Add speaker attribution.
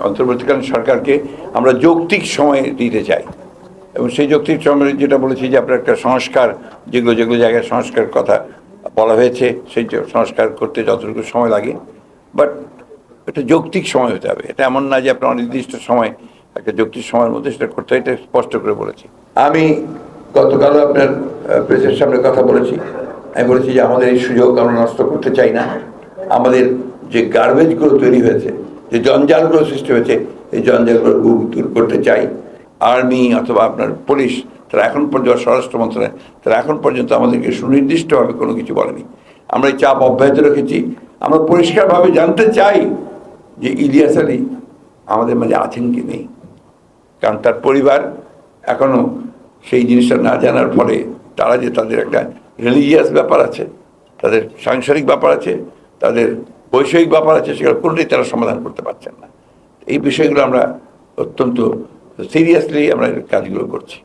Speaker 1: অন্তর্বর্তীকালীন সরকারকে আমরা যৌক্তিক সময় দিতে চাই এবং সেই যৌক্তিক সময়ে যেটা বলেছি যে আপনার একটা সংস্কার যেগুলো যেগুলো জায়গায় সংস্কার কথা বলা হয়েছে সেই সংস্কার করতে যতটুকু সময় লাগে বাট এটা যৌক্তিক সময় হতে হবে। এটা এমন না যে আপনার অনির্দিষ্ট সময় একটা যৌক্তিক সময়ের মধ্যে সেটা করতে হয়, এটা স্পষ্ট করে বলেছি। আমি গতকালও আপনার প্রেসের সামনে কথা বলেছি। আমি বলেছি যে আমাদের এই সুযোগ আমরা নষ্ট করতে চাই না। আমাদের যে গার্বেজগুলো তৈরি হয়েছে, যে জঞ্জালগুলো সৃষ্টি হয়েছে, এই জঞ্জালগুলো দূর করতে চাই। আর্মি অথবা আপনার পুলিশ তারা এখন পর্যন্ত, স্বরাষ্ট্র মন্ত্রণালয় তারা এখন পর্যন্ত আমাদেরকে সুনির্দিষ্টভাবে কোনো কিছু বলেনি। আমরা এই চাপ অব্যাহত রেখেছি। আমরা পরিষ্কারভাবে জানতে চাই যে ইলিয়াস আলী আমাদের মাঝে আছেন কি নেই, কারণ তার পরিবার এখনো সেই জিনিসটা না জানার ফলে তারা যে তাদের একটা রিলিজিয়াস ব্যাপার আছে, তাদের সাংসারিক ব্যাপার আছে, তাদের বৈষয়িক ব্যাপার আছে, সেগুলো কোনোটাই তারা সমাধান করতে পারছেন না। এই বিষয়গুলো আমরা অত্যন্ত সিরিয়াসলি আমরা কাজগুলো করছি।